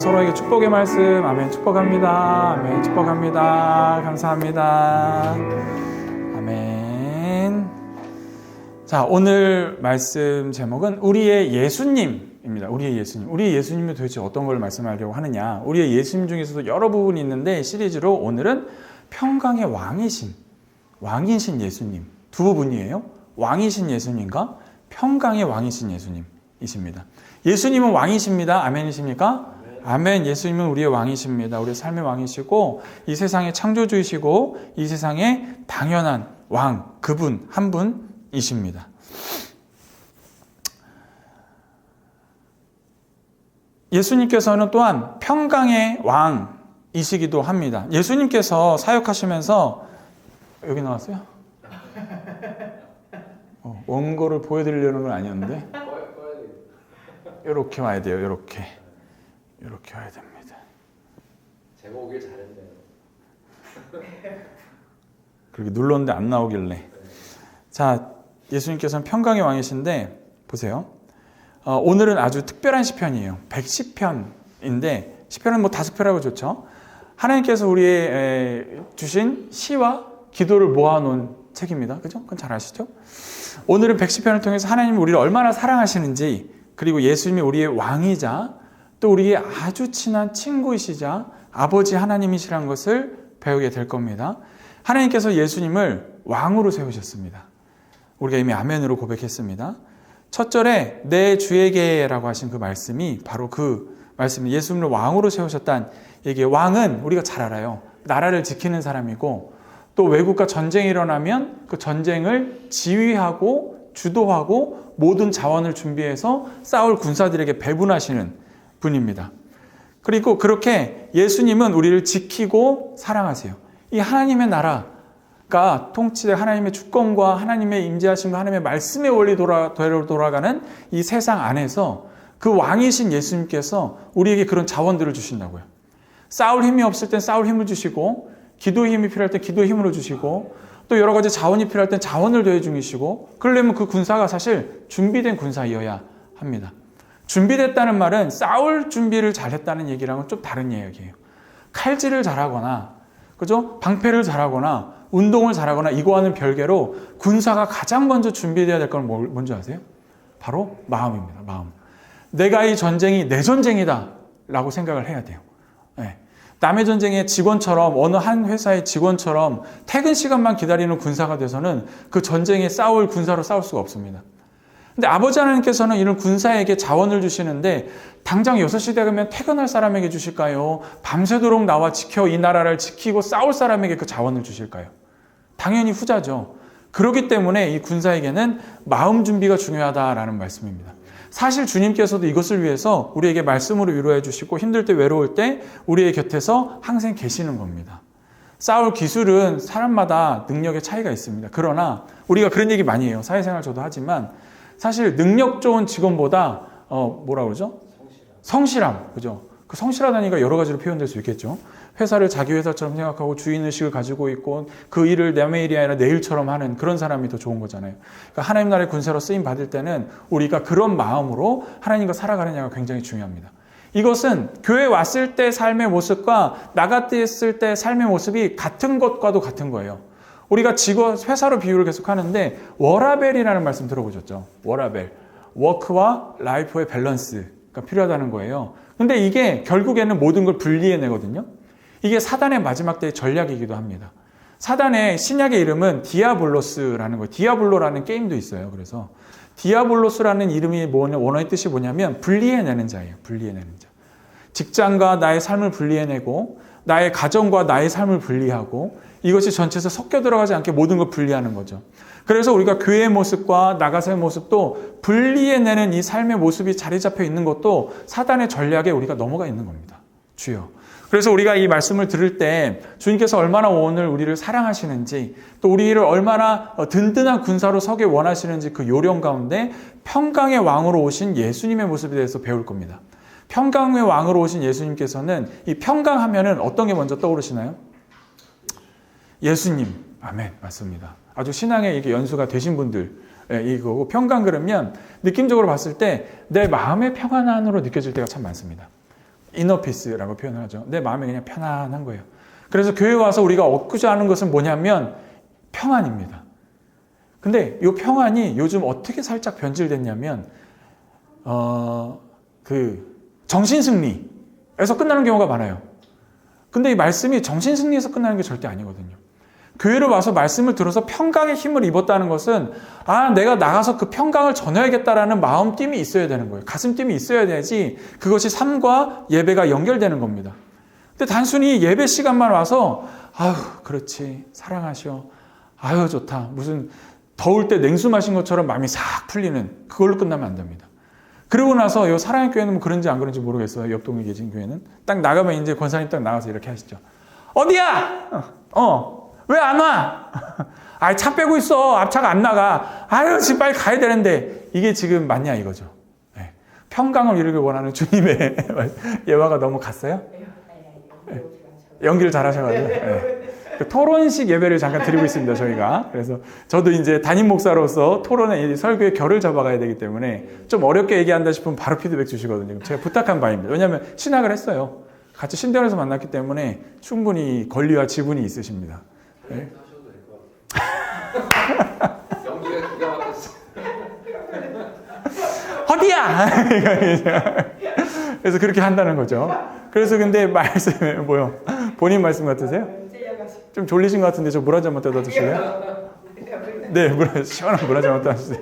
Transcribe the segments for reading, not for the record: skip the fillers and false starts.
서로에게 축복의 말씀, 아멘. 축복합니다. 아멘. 축복합니다. 감사합니다. 아멘. 자, 오늘 말씀 제목은 우리의 예수님입니다. 우리의 예수님. 우리의 예수님이 도대체 어떤 걸 말씀하려고 하느냐. 우리의 예수님 중에서도 여러 부분이 있는데 시리즈로 오늘은 평강의 왕이신 예수님. 두 부분이에요. 왕이신 예수님과 평강의 왕이신 예수님이십니다. 예수님은 왕이십니다. 아멘이십니까? 아멘. 예수님은 우리의 왕이십니다. 우리의 삶의 왕이시고 이 세상의 창조주이시고 이 세상의 당연한 왕, 그분 한 분이십니다. 예수님께서는 또한 평강의 왕이시기도 합니다. 예수님께서 사역하시면서 여기 나왔어요? 원고를 보여드리려는 건 아니었는데 이렇게 와야 돼요. 이렇게 와야 됩니다. 제가 오길 잘했네요. 그렇게 눌렀는데 안 나오길래. 자, 예수님께서는 평강의 왕이신데 보세요. 오늘은 아주 특별한 시편이에요. 110편인데 시편은 뭐 5편하고 좋죠. 하나님께서 우리의 주신 시와 기도를 모아놓은 책입니다. 그죠? 그건 잘 아시죠? 오늘은 110편을 통해서 하나님이 우리를 얼마나 사랑하시는지, 그리고 예수님이 우리의 왕이자 또 우리의 아주 친한 친구이시자 아버지 하나님이시라는 것을 배우게 될 겁니다. 하나님께서 예수님을 왕으로 세우셨습니다. 우리가 이미 아멘으로 고백했습니다. 첫 절에 내 주에게라고 하신 그 말씀이 바로 그 말씀입니다. 예수님을 왕으로 세우셨다는 얘기예요. 왕은 우리가 잘 알아요. 나라를 지키는 사람이고 또 외국과 전쟁이 일어나면 그 전쟁을 지휘하고 주도하고 모든 자원을 준비해서 싸울 군사들에게 배분하시는 분입니다. 그리고 그렇게 예수님은 우리를 지키고 사랑하세요. 이 하나님의 나라가 통치된 하나님의 주권과 하나님의 임재하심과 하나님의 말씀의 원리대로 돌아가는 이 세상 안에서 그 왕이신 예수님께서 우리에게 그런 자원들을 주신다고요. 싸울 힘이 없을 땐 싸울 힘을 주시고, 기도의 힘이 필요할 땐 기도의 힘으로 주시고, 또 여러 가지 자원이 필요할 땐 자원을 더해 주시고, 그러려면 그 군사가 사실 준비된 군사이어야 합니다. 준비됐다는 말은 싸울 준비를 잘했다는 얘기랑은 좀 다른 이야기예요. 칼질을 잘하거나, 그죠? 방패를 잘하거나, 운동을 잘하거나 이거와는 별개로 군사가 가장 먼저 준비되어야 될 건 뭔지 아세요? 바로 마음입니다. 마음. 내가 이 전쟁이 내 전쟁이다 라고 생각을 해야 돼요. 네. 남의 전쟁의 직원처럼, 어느 한 회사의 직원처럼 퇴근 시간만 기다리는 군사가 돼서는 그 전쟁에 싸울 군사로 싸울 수가 없습니다. 근데 아버지 하나님께서는 이런 군사에게 자원을 주시는데 당장 6시 되면 퇴근할 사람에게 주실까요? 밤새도록 나와 지켜 이 나라를 지키고 싸울 사람에게 그 자원을 주실까요? 당연히 후자죠. 그렇기 때문에 이 군사에게는 마음 준비가 중요하다라는 말씀입니다. 사실 주님께서도 이것을 위해서 우리에게 말씀으로 위로해 주시고 힘들 때 외로울 때 우리의 곁에서 항상 계시는 겁니다. 싸울 기술은 사람마다 능력의 차이가 있습니다. 그러나 우리가 그런 얘기 많이 해요. 사회생활 저도 하지만 사실 능력 좋은 직원보다 뭐라 그러죠? 성실함. 그죠? 그 성실하다니까 여러 가지로 표현될 수 있겠죠. 회사를 자기 회사처럼 생각하고 주인의식을 가지고 있고 그 일을 남의 일이 아니라 내 일처럼 하는 그런 사람이 더 좋은 거잖아요. 그러니까 하나님 나라의 군사로 쓰임 받을 때는 우리가 그런 마음으로 하나님과 살아가느냐가 굉장히 중요합니다. 이것은 교회 왔을 때 삶의 모습과 나갔을 때 삶의 모습이 같은 것과도 같은 거예요. 우리가 회사로 비유를 계속 하는데 워라벨이라는 말씀 들어보셨죠? 워라벨. 워크와 라이프의 밸런스가 필요하다는 거예요. 근데 이게 결국에는 모든 걸 분리해내거든요. 이게 사단의 마지막 때의 전략이기도 합니다. 사단의 신약의 이름은 디아블로스라는 거예요. 디아블로라는 게임도 있어요. 그래서 디아블로스라는 이름이 원어의 뜻이 뭐냐면 분리해내는 자예요. 분리해내는 자. 직장과 나의 삶을 분리해내고 나의 가정과 나의 삶을 분리하고 이것이 전체에서 섞여 들어가지 않게 모든 걸 분리하는 거죠. 그래서 우리가 교회의 모습과 나가서의 모습도 분리해내는 이 삶의 모습이 자리 잡혀 있는 것도 사단의 전략에 우리가 넘어가 있는 겁니다. 주여. 그래서 우리가 이 말씀을 들을 때 주님께서 얼마나 오늘 우리를 사랑하시는지 또 우리를 얼마나 든든한 군사로 서게 원하시는지 그 요령 가운데 평강의 왕으로 오신 예수님의 모습에 대해서 배울 겁니다. 평강의 왕으로 오신 예수님께서는 이 평강하면은 어떤 게 먼저 떠오르시나요? 예수님. 아멘. 맞습니다. 아주 신앙에 이게 연수가 되신 분들 이거고 평강 그러면 느낌적으로 봤을 때 내 마음의 평안으로 느껴질 때가 참 많습니다. 이너피스라고 표현을 하죠. 내 마음이 그냥 편안한 거예요. 그래서 교회 와서 우리가 얻고자 하는 것은 뭐냐면 평안입니다. 근데 이 평안이 요즘 어떻게 살짝 변질됐냐면 정신승리에서 끝나는 경우가 많아요. 근데 이 말씀이 정신승리에서 끝나는 게 절대 아니거든요. 교회를 와서 말씀을 들어서 평강의 힘을 입었다는 것은 내가 나가서 그 평강을 전해야겠다라는 마음팀이 있어야 되는 거예요. 가슴팀이 있어야 돼야지 그것이 삶과 예배가 연결되는 겁니다. 근데 단순히 예배 시간만 와서 그렇지 사랑하셔 좋다 무슨 더울 때 냉수 마신 것처럼 마음이 싹 풀리는 그걸로 끝나면 안 됩니다. 그러고 나서 이 사랑의 교회는 뭐 그런지 안 그런지 모르겠어요. 옆 동에 계신 교회는 딱 나가면 이제 권사님 딱 나가서 이렇게 하시죠. 어디야? 왜 안 와? 차 빼고 있어. 앞차가 안 나가. 지금 빨리 가야 되는데 이게 지금 맞냐 이거죠. 네. 평강을 이루길 원하는 주님의 예화가 너무 갔어요? 네. 연기를 잘하셔가지고. 네. 그 토론식 예배를 잠깐 드리고 있습니다, 저희가. 그래서 저도 이제 담임 목사로서 토론의 설교의 결을 잡아가야 되기 때문에 좀 어렵게 얘기한다 싶으면 바로 피드백 주시거든요. 제가 부탁한 바입니다. 왜냐하면 신학을 했어요. 같이 신대원에서 만났기 때문에 충분히 권리와 지분이 있으십니다. 네. 하셔도 될 것 같아요. 연기가 기가 막혔어. 어디야? 그래서 그렇게 한다는 거죠. 그래서 근데 말씀이 뭐요? 본인 말씀 같으세요? 좀 졸리신 것 같은데 저 물 한 잔만 떠다 주실래요? 네, 시원한 물 한 잔만 떠다 주세요.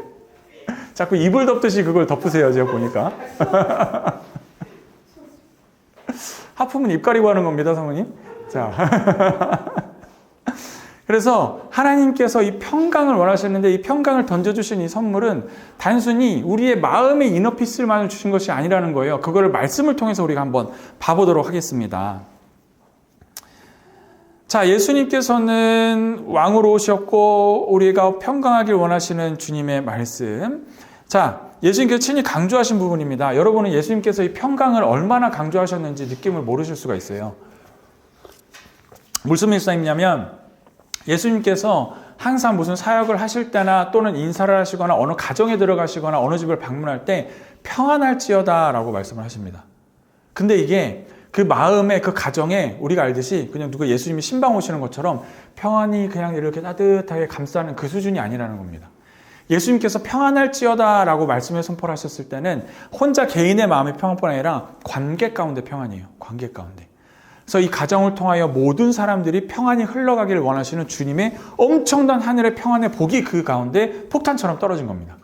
자꾸 이불 덮듯이 그걸 덮으세요, 제가 보니까. 하품은 입 가리고 하는 겁니다, 사모님. 자. 그래서 하나님께서 이 평강을 원하셨는데 이 평강을 던져주신 이 선물은 단순히 우리의 마음의 이너피스만을 주신 것이 아니라는 거예요. 그거를 말씀을 통해서 우리가 한번 봐보도록 하겠습니다. 자, 예수님께서는 왕으로 오셨고 우리가 평강하길 원하시는 주님의 말씀. 자, 예수님께서 친히 강조하신 부분입니다. 여러분은 예수님께서 이 평강을 얼마나 강조하셨는지 느낌을 모르실 수가 있어요. 무슨 말씀이냐면 예수님께서 항상 무슨 사역을 하실 때나 또는 인사를 하시거나 어느 가정에 들어가시거나 어느 집을 방문할 때 평안할지어다 라고 말씀을 하십니다. 근데 이게 그 마음에 그 가정에 우리가 알듯이 그냥 누가 예수님이 신방 오시는 것처럼 평안이 그냥 이렇게 따뜻하게 감싸는 그 수준이 아니라는 겁니다. 예수님께서 평안할지어다 라고 말씀을 선포하셨을 때는 혼자 개인의 마음의 평안뿐 아니라 관계 가운데 평안이에요. 관계 가운데. 그래서 이 가정을 통하여 모든 사람들이 평안이 흘러가기를 원하시는 주님의 엄청난 하늘의 평안의 복이 그 가운데 폭탄처럼 떨어진 겁니다.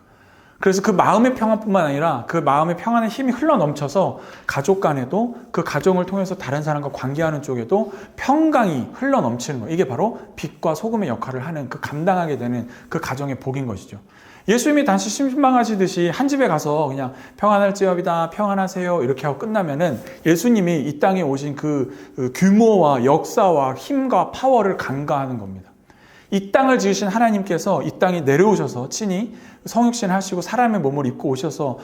그래서 그 마음의 평안뿐만 아니라 그 마음의 평안의 힘이 흘러넘쳐서 가족 간에도 그 가정을 통해서 다른 사람과 관계하는 쪽에도 평강이 흘러넘치는 거예요. 이게 바로 빛과 소금의 역할을 하는 그 감당하게 되는 그 가정의 복인 것이죠. 예수님이 단지 신방하시듯이 한 집에 가서 그냥 평안할지어다 평안하세요 이렇게 하고 끝나면은 예수님이 이 땅에 오신 그 규모와 역사와 힘과 파워를 간과하는 겁니다. 이 땅을 지으신 하나님께서 이 땅에 내려오셔서 친히 성육신 하시고 사람의 몸을 입고 오셔서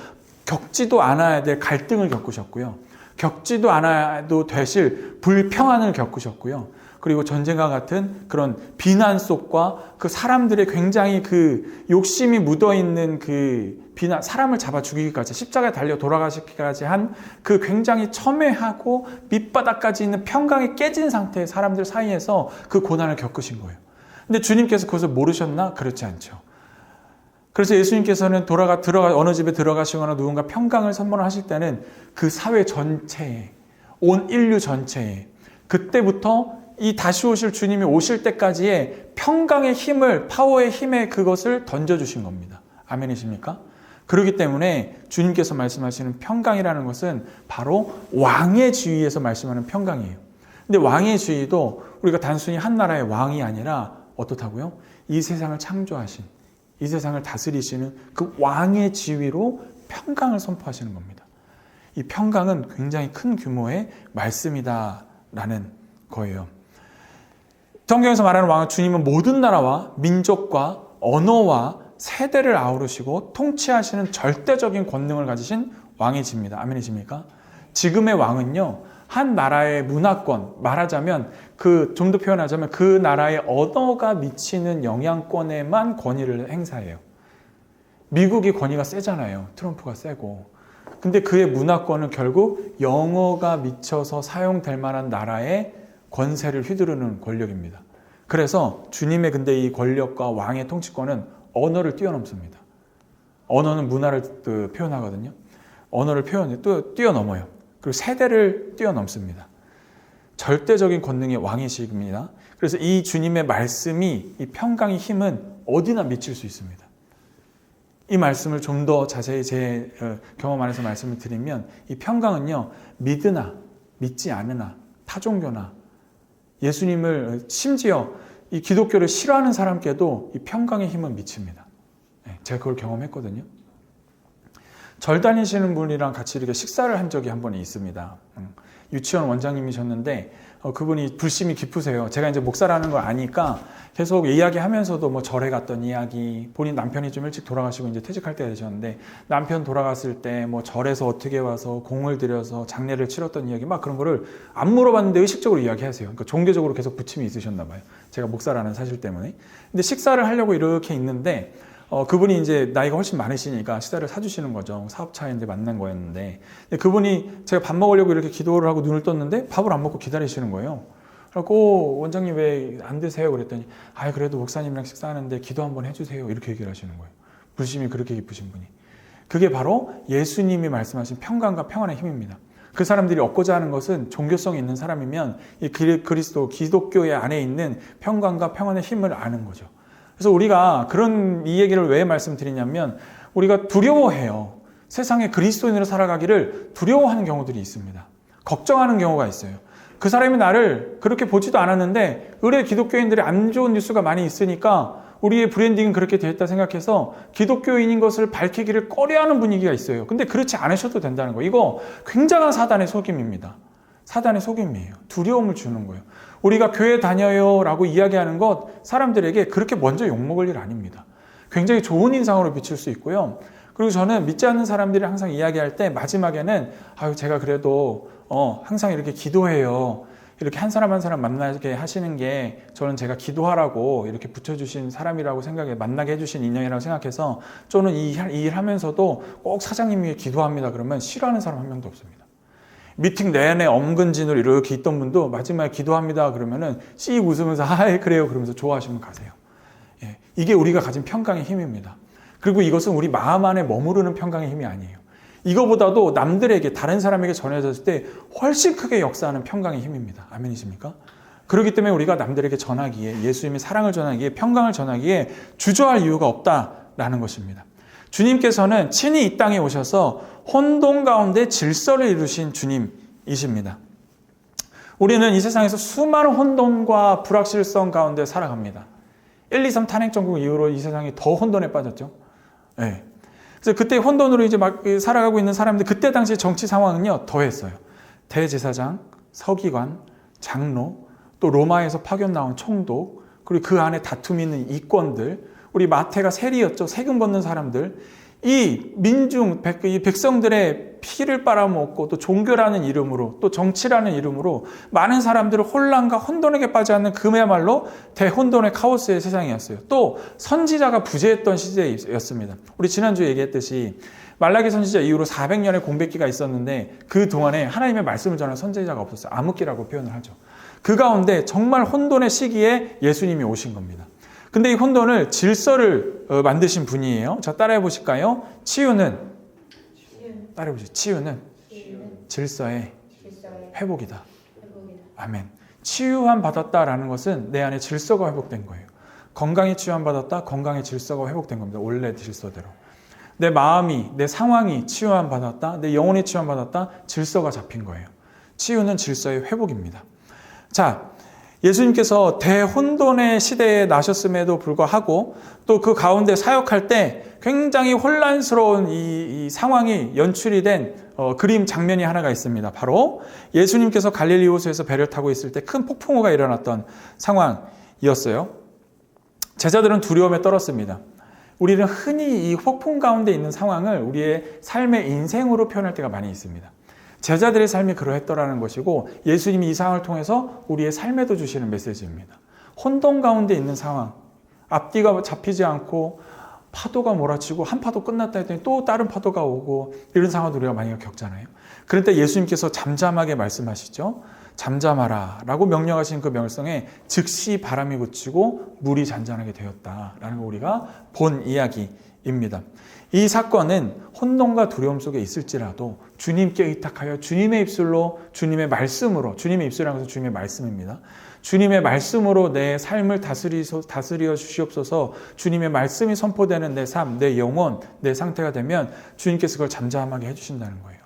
겪지도 않아야 될 갈등을 겪으셨고요. 겪지도 않아도 되실 불평안을 겪으셨고요. 그리고 전쟁과 같은 그런 비난 속과 그 사람들의 굉장히 그 욕심이 묻어있는 그 비난, 사람을 잡아 죽이기까지 십자가에 달려 돌아가시기까지 한 그 굉장히 첨예하고 밑바닥까지 있는 평강이 깨진 상태의 사람들 사이에서 그 고난을 겪으신 거예요. 근데 주님께서 그것을 모르셨나? 그렇지 않죠. 그래서 예수님께서는 어느 집에 들어가시거나 누군가 평강을 선물하실 때는 그 사회 전체에, 온 인류 전체에, 그때부터 이 다시 오실 주님이 오실 때까지의 평강의 힘을, 파워의 힘에 그것을 던져주신 겁니다. 아멘이십니까? 그렇기 때문에 주님께서 말씀하시는 평강이라는 것은 바로 왕의 지위에서 말씀하는 평강이에요. 근데 왕의 지위도 우리가 단순히 한 나라의 왕이 아니라 어떻다고요? 이 세상을 창조하신, 이 세상을 다스리시는 그 왕의 지위로 평강을 선포하시는 겁니다. 이 평강은 굉장히 큰 규모의 말씀이다라는 거예요. 성경에서 말하는 왕은 주님은 모든 나라와 민족과 언어와 세대를 아우르시고 통치하시는 절대적인 권능을 가지신 왕이십니다. 아멘이십니까? 지금의 왕은요, 한 나라의 문화권, 말하자면 좀 더 표현하자면 그 나라의 언어가 미치는 영향권에만 권위를 행사해요. 미국이 권위가 세잖아요. 트럼프가 세고. 근데 그의 문화권은 결국 영어가 미쳐서 사용될 만한 나라의 권세를 휘두르는 권력입니다. 그래서 주님의 근데 이 권력과 왕의 통치권은 언어를 뛰어넘습니다. 언어는 문화를 표현하거든요. 언어를 또 뛰어넘어요. 그리고 세대를 뛰어넘습니다. 절대적인 권능의 왕이십니다. 그래서 이 주님의 말씀이, 이 평강의 힘은 어디나 미칠 수 있습니다. 이 말씀을 좀 더 자세히 제 경험 안에서 말씀을 드리면, 이 평강은요, 믿으나 믿지 않으나 타종교나 예수님을, 심지어 이 기독교를 싫어하는 사람께도 이 평강의 힘은 미칩니다. 제가 그걸 경험했거든요. 절 다니시는 분이랑 같이 이렇게 식사를 한 적이 한 번 있습니다. 유치원 원장님이셨는데 그분이 불심이 깊으세요. 제가 이제 목사라는 걸 아니까 계속 이야기하면서도 뭐 절에 갔던 이야기, 본인 남편이 좀 일찍 돌아가시고 이제 퇴직할 때가 되셨는데 남편 돌아갔을 때 뭐 절에서 어떻게 와서 공을 들여서 장례를 치렀던 이야기 막 그런 거를 안 물어봤는데 의식적으로 이야기하세요. 그러니까 종교적으로 계속 부침이 있으셨나 봐요. 제가 목사라는 사실 때문에. 근데 식사를 하려고 이렇게 있는데 그분이 이제 나이가 훨씬 많으시니까 식사를 사주시는 거죠. 사업차인데 만난 거였는데. 그분이 제가 밥 먹으려고 이렇게 기도를 하고 눈을 떴는데 밥을 안 먹고 기다리시는 거예요. 그래서 원장님 왜 안 드세요? 그랬더니 그래도 목사님이랑 식사하는데 기도 한번 해주세요. 이렇게 얘기를 하시는 거예요. 불심이 그렇게 깊으신 분이. 그게 바로 예수님이 말씀하신 평강과 평안의 힘입니다. 그 사람들이 얻고자 하는 것은 종교성이 있는 사람이면 이 그리스도 기독교의 안에 있는 평강과 평안의 힘을 아는 거죠. 그래서 우리가 이 얘기를 왜 말씀드리냐면 우리가 두려워해요. 세상에 그리스도인으로 살아가기를 두려워하는 경우들이 있습니다. 걱정하는 경우가 있어요. 그 사람이 나를 그렇게 보지도 않았는데 의뢰 기독교인들이 안 좋은 뉴스가 많이 있으니까 우리의 브랜딩은 그렇게 되었다 생각해서 기독교인인 것을 밝히기를 꺼려하는 분위기가 있어요. 근데 그렇지 않으셔도 된다는 거예요. 이거 굉장한 사단의 속임입니다. 사단의 속임이에요. 두려움을 주는 거예요. 우리가 교회 다녀요 라고 이야기하는 것 사람들에게 그렇게 먼저 욕먹을 일 아닙니다. 굉장히 좋은 인상으로 비칠 수 있고요. 그리고 저는 믿지 않는 사람들이 항상 이야기할 때 마지막에는 제가 그래도 항상 이렇게 기도해요. 이렇게 한 사람 한 사람 만나게 하시는 게 저는 제가 기도하라고 이렇게 붙여주신 사람이라고 생각해, 만나게 해주신 인연이라고 생각해서 저는 이 일 하면서도 꼭 사장님 위해 기도합니다. 그러면 싫어하는 사람 한 명도 없습니다. 미팅 내내 엄근진으로 이렇게 있던 분도 마지막에 기도합니다. 그러면은 씩 웃으면서 그래요. 그러면서 좋아하시면 가세요. 이게 우리가 가진 평강의 힘입니다. 그리고 이것은 우리 마음 안에 머무르는 평강의 힘이 아니에요. 이거보다도 남들에게, 다른 사람에게 전해졌을 때 훨씬 크게 역사하는 평강의 힘입니다. 아멘이십니까? 그렇기 때문에 우리가 남들에게 전하기에, 예수님의 사랑을 전하기에, 평강을 전하기에 주저할 이유가 없다라는 것입니다. 주님께서는 친히 이 땅에 오셔서 혼돈 가운데 질서를 이루신 주님이십니다. 우리는 이 세상에서 수많은 혼돈과 불확실성 가운데 살아갑니다. 1, 2, 3 탄핵정국 이후로 이 세상이 더 혼돈에 빠졌죠. 네. 그래서 그때 혼돈으로 이제 막 살아가고 있는 사람들, 그때 당시 정치 상황은요, 더했어요. 대제사장, 서기관, 장로, 또 로마에서 파견 나온 총독, 그리고 그 안에 다툼이 있는 이권들, 우리 마태가 세리였죠. 세금 걷는 사람들. 이 백성들의 피를 빨아먹고 또 종교라는 이름으로 또 정치라는 이름으로 많은 사람들을 혼란과 혼돈에게 빠져 있는 그야말로 대혼돈의 카오스의 세상이었어요. 또 선지자가 부재했던 시대였습니다. 우리 지난주에 얘기했듯이 말라기 선지자 이후로 400년의 공백기가 있었는데 그 동안에 하나님의 말씀을 전하는 선지자가 없었어요. 암흑기라고 표현을 하죠. 그 가운데 정말 혼돈의 시기에 예수님이 오신 겁니다. 근데 이 혼돈을 질서를 만드신 분이에요. 자, 따라해 보실까요? 따라해 보시죠. 치유는 질서의 회복이다. 아멘. 치유함 받았다라는 것은 내 안에 질서가 회복된 거예요. 건강이 치유함 받았다. 건강의 질서가 회복된 겁니다. 원래 질서대로. 내 마음이, 내 상황이 치유함 받았다. 내 영혼이 치유함 받았다. 질서가 잡힌 거예요. 치유는 질서의 회복입니다. 자, 예수님께서 대혼돈의 시대에 나셨음에도 불구하고 또 그 가운데 사역할 때 굉장히 혼란스러운 이 상황이 연출이 된 그림 장면이 하나가 있습니다. 바로 예수님께서 갈릴리 호수에서 배를 타고 있을 때 큰 폭풍우가 일어났던 상황이었어요. 제자들은 두려움에 떨었습니다. 우리는 흔히 이 폭풍 가운데 있는 상황을 우리의 삶의 인생으로 표현할 때가 많이 있습니다. 제자들의 삶이 그러했더라는 것이고 예수님이 이 상황을 통해서 우리의 삶에도 주시는 메시지입니다. 혼돈 가운데 있는 상황, 앞뒤가 잡히지 않고 파도가 몰아치고 한 파도 끝났다 했더니 또 다른 파도가 오고 이런 상황도 우리가 많이 겪잖아요. 그럴 때 예수님께서 잠잠하게 말씀하시죠. 잠잠하라 라고 명령하신 그 명령에 즉시 바람이 그치고 물이 잔잔하게 되었다라는 거 우리가 본 이야기입니다. 이 사건은 혼돈과 두려움 속에 있을지라도 주님께 의탁하여 주님의 입술로 주님의 말씀으로, 주님의 입술이라는 것은 주님의 말씀입니다. 주님의 말씀으로 내 삶을 다스려 주시옵소서. 주님의 말씀이 선포되는 내 삶, 내 영혼, 내 상태가 되면 주님께서 그걸 잠잠하게 해주신다는 거예요.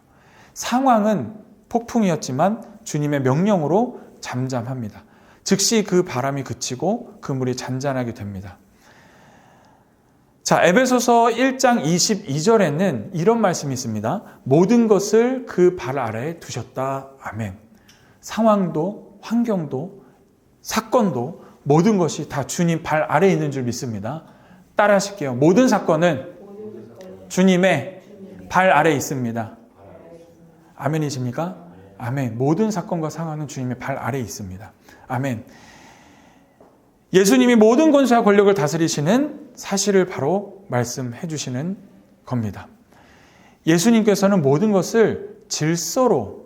상황은 폭풍이었지만 주님의 명령으로 잠잠합니다. 즉시 그 바람이 그치고 그 물이 잔잔하게 됩니다. 자, 에베소서 1장 22절에는 이런 말씀이 있습니다. 모든 것을 그 발 아래에 두셨다. 아멘. 상황도, 환경도, 사건도 모든 것이 다 주님 발 아래에 있는 줄 믿습니다. 따라 하실게요. 모든 사건은 주님의 발 아래에 있습니다. 아멘이십니까? 아멘. 모든 사건과 상황은 주님의 발 아래에 있습니다. 아멘. 예수님이 모든 권세와 권력을 다스리시는 사실을 바로 말씀해 주시는 겁니다. 예수님께서는 모든 것을 질서로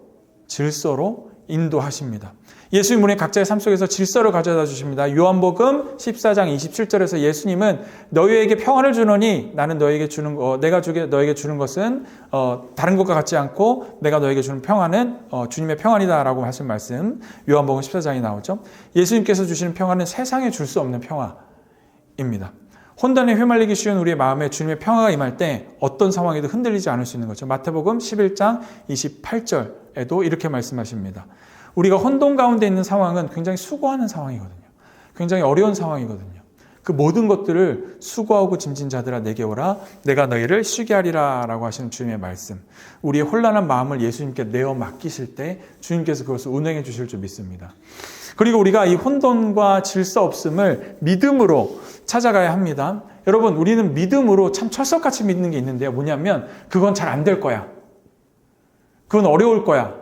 인도하십니다. 예수님 우리 각자의 삶 속에서 질서를 가져다 주십니다. 요한복음 14장 27절에서 예수님은 너희에게 평안을 주노니 나는 너희에게 주는 내가 너희에게 주는 것은 다른 것과 같지 않고 내가 너희에게 주는 평안은 주님의 평안이다라고 하신 말씀 요한복음 14장이 나오죠. 예수님께서 주시는 평안은 세상에 줄 수 없는 평화입니다. 혼돈에 휘말리기 쉬운 우리의 마음에 주님의 평화가 임할 때 어떤 상황에도 흔들리지 않을 수 있는 거죠. 마태복음 11장 28절에도 이렇게 말씀하십니다. 우리가 혼돈 가운데 있는 상황은 굉장히 수고하는 상황이거든요. 굉장히 어려운 상황이거든요. 그 모든 것들을 수고하고 짐진 자들아 내게 오라 내가 너희를 쉬게 하리라 라고 하시는 주님의 말씀. 우리의 혼란한 마음을 예수님께 내어 맡기실 때 주님께서 그것을 운행해 주실 줄 믿습니다. 그리고 우리가 이 혼돈과 질서 없음을 믿음으로 찾아가야 합니다. 여러분 우리는 믿음으로 참 철석같이 믿는 게 있는데요. 뭐냐면 그건 잘 안 될 거야. 그건 어려울 거야.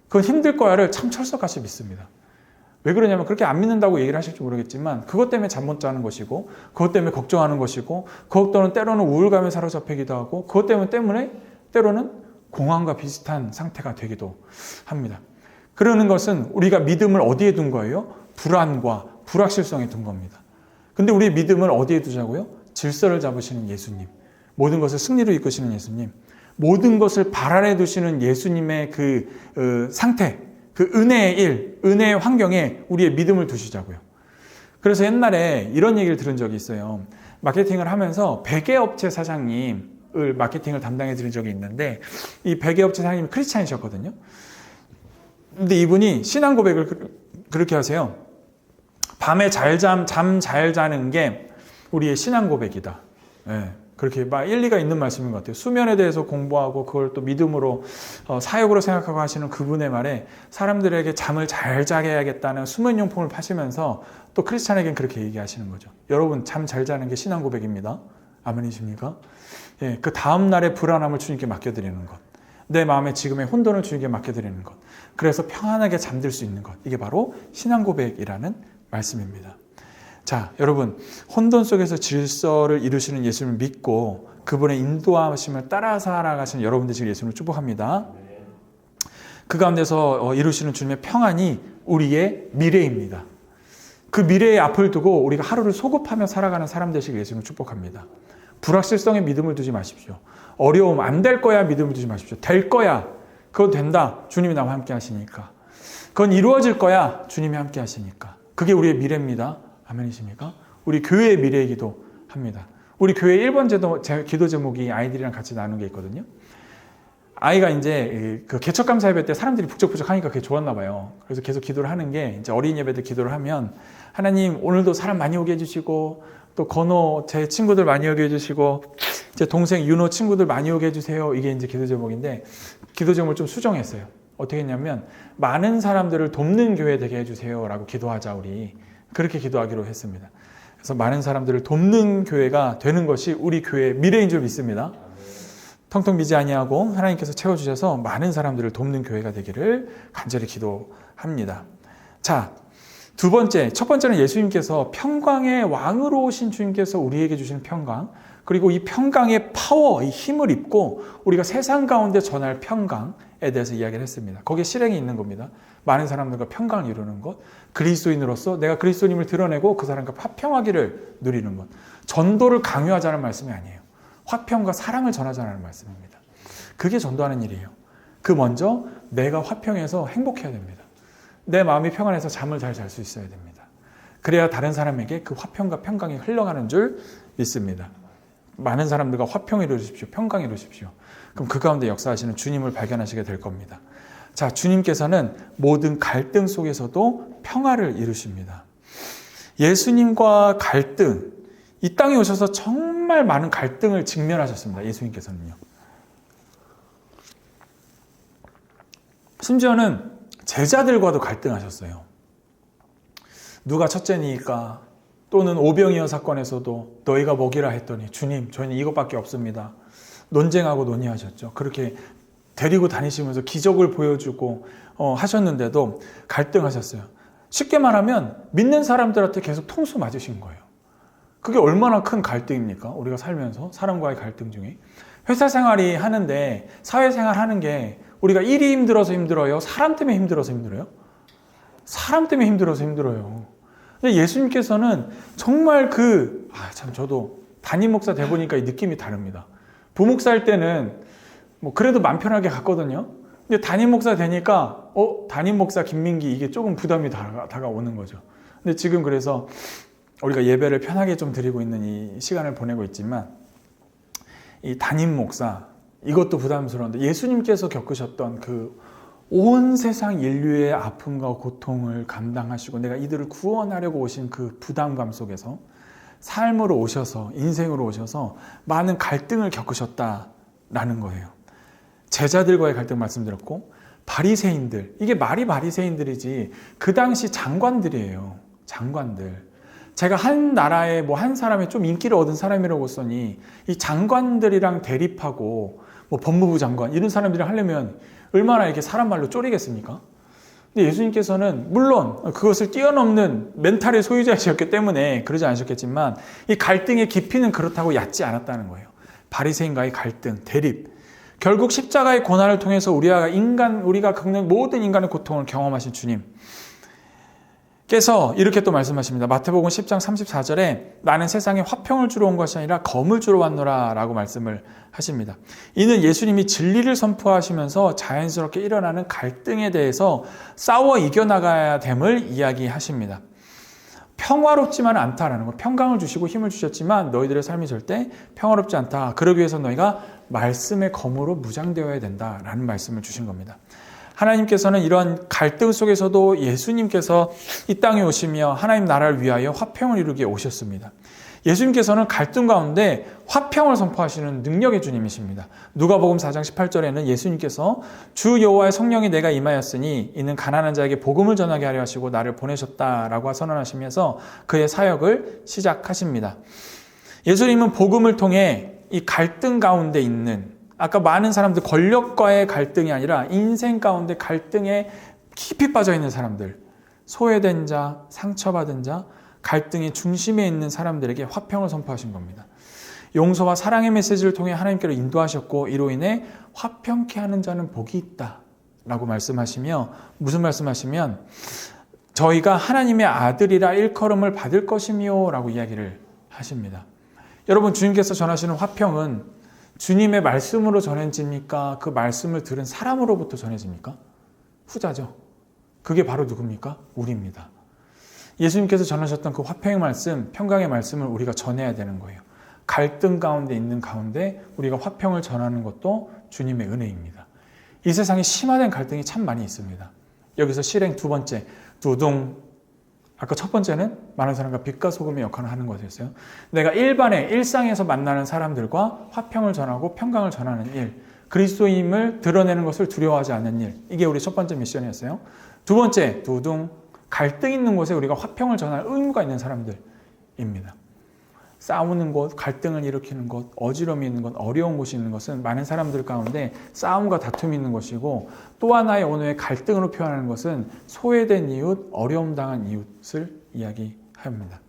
그건 힘들 거야를 참 철석같이 믿습니다. 왜 그러냐면 그렇게 안 믿는다고 얘기를 하실지 모르겠지만 그것 때문에 잠 못 자는 것이고 그것 때문에 걱정하는 것이고 그것 때로는 우울감에 사로잡히기도 하고 그것 때문에 때로는 공황과 비슷한 상태가 되기도 합니다. 그러는 것은 우리가 믿음을 어디에 둔 거예요? 불안과 불확실성에 둔 겁니다. 근데 우리의 믿음을 어디에 두자고요? 질서를 잡으시는 예수님, 모든 것을 승리로 이끄시는 예수님, 모든 것을 발 아래 두시는 예수님의 그 상태, 그 은혜의 일, 은혜의 환경에 우리의 믿음을 두시자고요. 그래서 옛날에 이런 얘기를 들은 적이 있어요. 마케팅을 하면서 베개업체 사장님을 마케팅을 담당해 드린 적이 있는데 이 베개업체 사장님이 크리스찬이셨거든요. 근데 이분이 신앙 고백을 그렇게 하세요. 밤에 잠 잘 자는 게 우리의 신앙 고백이다. 네. 그렇게 막 일리가 있는 말씀인 것 같아요. 수면에 대해서 공부하고 그걸 또 믿음으로 사역으로 생각하고 하시는 그분의 말에 사람들에게 잠을 잘 자게 해야겠다는 수면용품을 파시면서 또 크리스찬에겐 그렇게 얘기하시는 거죠. 여러분 잠 잘 자는 게 신앙 고백입니다. 아멘이십니까? 예, 그 다음 날의 불안함을 주님께 맡겨드리는 것. 내 마음의 지금의 혼돈을 주님께 맡겨드리는 것. 그래서 평안하게 잠들 수 있는 것. 이게 바로 신앙 고백이라는 말씀입니다. 자, 여러분 혼돈 속에서 질서를 이루시는 예수님을 믿고 그분의 인도하심을 따라 살아가시는 여러분들 지금 예수님을 축복합니다. 그 가운데서 이루시는 주님의 평안이 우리의 미래입니다. 그 미래의 앞을 두고 우리가 하루를 소급하며 살아가는 사람 되시길 예수님을 축복합니다. 불확실성에 믿음을 두지 마십시오. 어려움 안 될 거야 믿음을 두지 마십시오. 될 거야. 그건 된다. 주님이 나와 함께 하시니까. 그건 이루어질 거야. 주님이 함께 하시니까. 그게 우리의 미래입니다. 아멘이십니까? 우리 교회의 미래이기도 합니다. 우리 교회 1번 기도 제목이 아이들이랑 같이 나눈 게 있거든요. 아이가 이제 그 개척감사 예배 때 사람들이 북적북적 하니까 그게 좋았나 봐요. 그래서 계속 기도를 하는 게 이제 어린이 예배 때 기도를 하면 하나님 오늘도 사람 많이 오게 해주시고 또 건호 제 친구들 많이 오게 해주시고 제 동생 윤호 친구들 많이 오게 해주세요. 이게 이제 기도 제목인데 기도 제목을 좀 수정했어요. 어떻게 했냐면 많은 사람들을 돕는 교회 되게 해주세요라고 기도하자 우리. 그렇게 기도하기로 했습니다. 그래서 많은 사람들을 돕는 교회가 되는 것이 우리 교회의 미래인 줄 믿습니다. 텅텅 비지 아니하고 하나님께서 채워주셔서 많은 사람들을 돕는 교회가 되기를 간절히 기도합니다. 자, 두 번째, 첫 번째는 예수님께서 평강의 왕으로 오신 주님께서 우리에게 주신 평강. 그리고 이 평강의 파워, 이 힘을 입고 우리가 세상 가운데 전할 평강에 대해서 이야기를 했습니다. 거기에 실행이 있는 겁니다. 많은 사람들과 평강을 이루는 것, 그리스도인으로서 내가 그리스도님을 드러내고 그 사람과 화평하기를 누리는 것. 전도를 강요하자는 말씀이 아니에요. 화평과 사랑을 전하자는 말씀입니다. 그게 전도하는 일이에요. 그 먼저 내가 화평해서 행복해야 됩니다. 내 마음이 평안해서 잠을 잘 잘 수 있어야 됩니다. 그래야 다른 사람에게 그 화평과 평강이 흘러가는 줄 믿습니다. 많은 사람들과 화평을 이루십시오. 평강을 이루십시오. 그럼 그 가운데 역사하시는 주님을 발견하시게 될 겁니다. 자, 주님께서는 모든 갈등 속에서도 평화를 이루십니다. 예수님과 갈등, 이 땅에 오셔서 정말 많은 갈등을 직면하셨습니다. 예수님께서는요. 심지어는 제자들과도 갈등하셨어요. 누가 첫째니까, 또는 오병이어 사건에서도 너희가 먹이라 했더니 주님 저희는 이것밖에 없습니다. 논쟁하고 논의하셨죠. 그렇게 데리고 다니시면서 기적을 보여주고 하셨는데도 갈등하셨어요. 쉽게 말하면 믿는 사람들한테 계속 통수 맞으신 거예요. 그게 얼마나 큰 갈등입니까? 우리가 살면서 사람과의 갈등 중에. 회사 생활이 하는데 사회생활 하는 게 우리가 일이 힘들어서 힘들어요? 사람 때문에 힘들어서 힘들어요? 사람 때문에 힘들어서 힘들어요. 근데 예수님께서는 정말 저도 담임 목사 돼 보니까 이 느낌이 다릅니다. 부목사일 때는 뭐 그래도 맘 편하게 갔거든요. 근데 담임 목사 되니까 담임 목사 김민기 이게 조금 부담이 다가오는 거죠. 근데 지금 그래서 우리가 예배를 편하게 좀 드리고 있는 이 시간을 보내고 있지만 이 담임 목사 이것도 부담스러운데 예수님께서 겪으셨던 그 온 세상 인류의 아픔과 고통을 감당하시고 내가 이들을 구원하려고 오신 그 부담감 속에서 삶으로 오셔서 인생으로 오셔서 많은 갈등을 겪으셨다라는 거예요. 제자들과의 갈등 말씀드렸고 바리새인들, 이게 말이 바리새인들이지 그 당시 장관들이에요. 장관들. 제가 한 나라에 한 사람이 좀 인기를 얻은 사람이라고 했으니 이 장관들이랑 대립하고 법무부 장관 이런 사람들이랑 하려면 얼마나 이렇게 사람 말로 쪼리겠습니까? 근데 예수님께서는 물론 그것을 뛰어넘는 멘탈의 소유자이셨기 때문에 그러지 않으셨겠지만 이 갈등의 깊이는 그렇다고 얕지 않았다는 거예요. 바리새인과의 갈등, 대립. 결국 십자가의 고난을 통해서 우리가 겪는 모든 인간의 고통을 경험하신 주님께서 이렇게 또 말씀하십니다. 마태복음 10장 34절에 나는 세상에 화평을 주러 온 것이 아니라 검을 주러 왔노라 라고 말씀을 하십니다. 이는 예수님이 진리를 선포하시면서 자연스럽게 일어나는 갈등에 대해서 싸워 이겨나가야 됨을 이야기하십니다. 평화롭지만 않다라는 것. 평강을 주시고 힘을 주셨지만 너희들의 삶이 절대 평화롭지 않다. 그러기 위해서 너희가 말씀의 검으로 무장되어야 된다라는 말씀을 주신 겁니다. 하나님께서는 이런 갈등 속에서도 예수님께서 이 땅에 오시며 하나님 나라를 위하여 화평을 이루기에 오셨습니다. 예수님께서는 갈등 가운데 화평을 선포하시는 능력의 주님이십니다. 누가복음 4장 18절에는 예수님께서 주 여호와의 성령이 내가 임하였으니 이는 가난한 자에게 복음을 전하게 하려 하시고 나를 보내셨다라고 선언하시면서 그의 사역을 시작하십니다. 예수님은 복음을 통해 이 갈등 가운데 있는 아까 많은 사람들 권력과의 갈등이 아니라 인생 가운데 갈등에 깊이 빠져 있는 사람들, 소외된 자, 상처받은 자, 갈등의 중심에 있는 사람들에게 화평을 선포하신 겁니다. 용서와 사랑의 메시지를 통해 하나님께로 인도하셨고 이로 인해 화평케 하는 자는 복이 있다 라고 말씀하시며 무슨 말씀하시면 저희가 하나님의 아들이라 일컬음을 받을 것이며 라고 이야기를 하십니다. 여러분 주님께서 전하시는 화평은 주님의 말씀으로 전해집니까? 그 말씀을 들은 사람으로부터 전해집니까? 후자죠. 그게 바로 누굽니까? 우리입니다. 예수님께서 전하셨던 그 화평의 말씀, 평강의 말씀을 우리가 전해야 되는 거예요. 갈등 가운데 있는 가운데 우리가 화평을 전하는 것도 주님의 은혜입니다. 이 세상에 심화된 갈등이 참 많이 있습니다. 여기서 실행 두 번째, 두둥. 아까 첫 번째는 많은 사람과 빛과 소금의 역할을 하는 것이었어요. 내가 일상에서 만나는 사람들과 화평을 전하고 평강을 전하는 일, 그리스도임을 드러내는 것을 두려워하지 않는 일. 이게 우리 첫 번째 미션이었어요. 두 번째, 두둥. 갈등 있는 곳에 우리가 화평을 전할 의무가 있는 사람들입니다. 싸우는 곳, 갈등을 일으키는 곳, 어지러움이 있는 곳, 어려운 곳이 있는 것은 많은 사람들 가운데 싸움과 다툼이 있는 것이고 또 하나의 오늘의 갈등으로 표현하는 것은 소외된 이웃, 어려움 당한 이웃을 이야기합니다.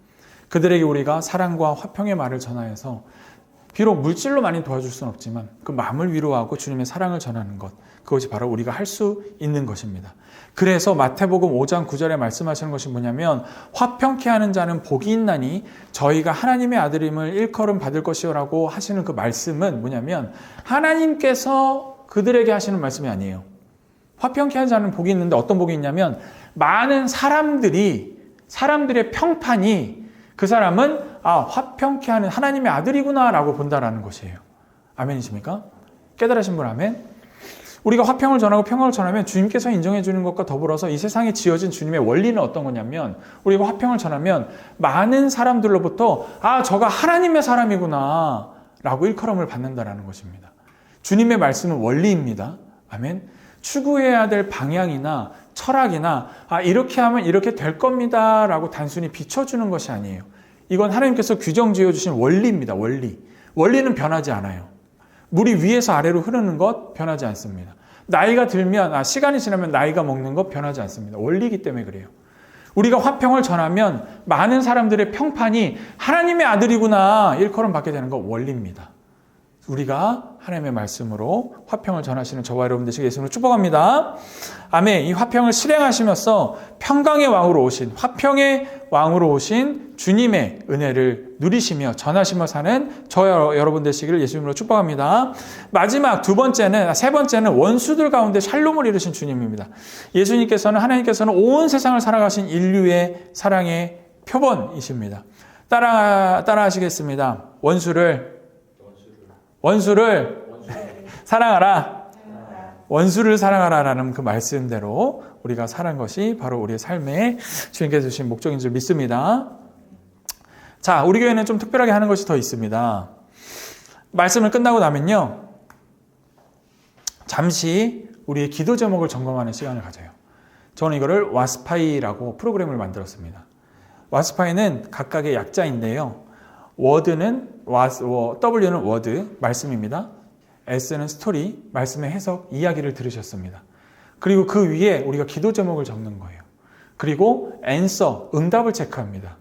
그들에게 우리가 사랑과 화평의 말을 전하여서 비록 물질로 많이 도와줄 수는 없지만 그 마음을 위로하고 주님의 사랑을 전하는 것, 그것이 바로 우리가 할 수 있는 것입니다. 그래서 마태복음 5장 9절에 말씀하시는 것이 뭐냐면 화평케 하는 자는 복이 있나니 저희가 하나님의 아들임을 일컬음 받을 것이요라고 하시는 그 말씀은 뭐냐면 하나님께서 그들에게 하시는 말씀이 아니에요. 화평케 하는 자는 복이 있는데 어떤 복이 있냐면 많은 사람들의 평판이 그 사람은 화평케 하는 하나님의 아들이구나 라고 본다라는 것이에요. 아멘이십니까? 깨달으신 분 아멘? 우리가 화평을 전하고 평화를 전하면 주님께서 인정해 주는 것과 더불어서 이 세상에 지어진 주님의 원리는 어떤 거냐면 우리가 화평을 전하면 많은 사람들로부터 저가 하나님의 사람이구나 라고 일컬음을 받는다라는 것입니다. 주님의 말씀은 원리입니다. 아멘. 추구해야 될 방향이나 철학이나 이렇게 하면 이렇게 될 겁니다 라고 단순히 비춰주는 것이 아니에요. 이건 하나님께서 규정 지어주신 원리입니다. 원리는 변하지 않아요. 물이 위에서 아래로 흐르는 것 변하지 않습니다. 나이가 들면 시간이 지나면 나이가 먹는 것 변하지 않습니다. 원리이기 때문에 그래요. 우리가 화평을 전하면 많은 사람들의 평판이 하나님의 아들이구나 일컬음 받게 되는 것 원리입니다. 우리가 하나님의 말씀으로 화평을 전하시는 저와 여러분 되시길 예수님으로 축복합니다. 아멘. 이 화평을 실행하시면서 평강의 왕으로 오신, 화평의 왕으로 오신 주님의 은혜를 누리시며 전하시며 사는 저와 여러분 되시기를 예수님으로 축복합니다. 마지막 세 번째는 원수들 가운데 샬롬을 이루신 주님입니다. 하나님께서는 온 세상을 사랑하신 인류의 사랑의 표본이십니다. 따라하시겠습니다. 원수를 사랑하라. 원수를 사랑하라라는 그 말씀대로 우리가 사는 것이 바로 우리의 삶에 주님께서 주신 목적인 줄 믿습니다. 자, 우리 교회는 좀 특별하게 하는 것이 더 있습니다. 말씀을 끝나고 나면요, 잠시 우리의 기도 제목을 점검하는 시간을 가져요. 저는 이거를 와스파이라고 프로그램을 만들었습니다. 와스파이는 각각의 약자인데요. W는 워드, 말씀입니다. S는 스토리, 말씀의 해석, 이야기를 들으셨습니다. 그리고 그 위에 우리가 기도 제목을 적는 거예요. 그리고 answer, 응답을 체크합니다.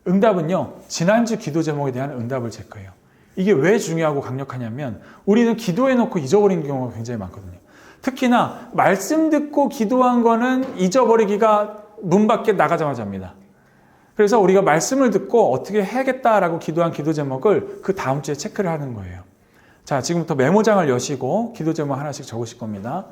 응답은요, 지난주 기도 제목에 대한 응답을 체크해요. 이게 왜 중요하고 강력하냐면 우리는 기도해놓고 잊어버린 경우가 굉장히 많거든요. 특히나 말씀 듣고 기도한 거는 잊어버리기가 문 밖에 나가자마자입니다. 그래서 우리가 말씀을 듣고 어떻게 해야겠다라고 기도한 기도 제목을 그 다음 주에 체크를 하는 거예요. 자, 지금부터 메모장을 여시고 기도 제목 하나씩 적으실 겁니다.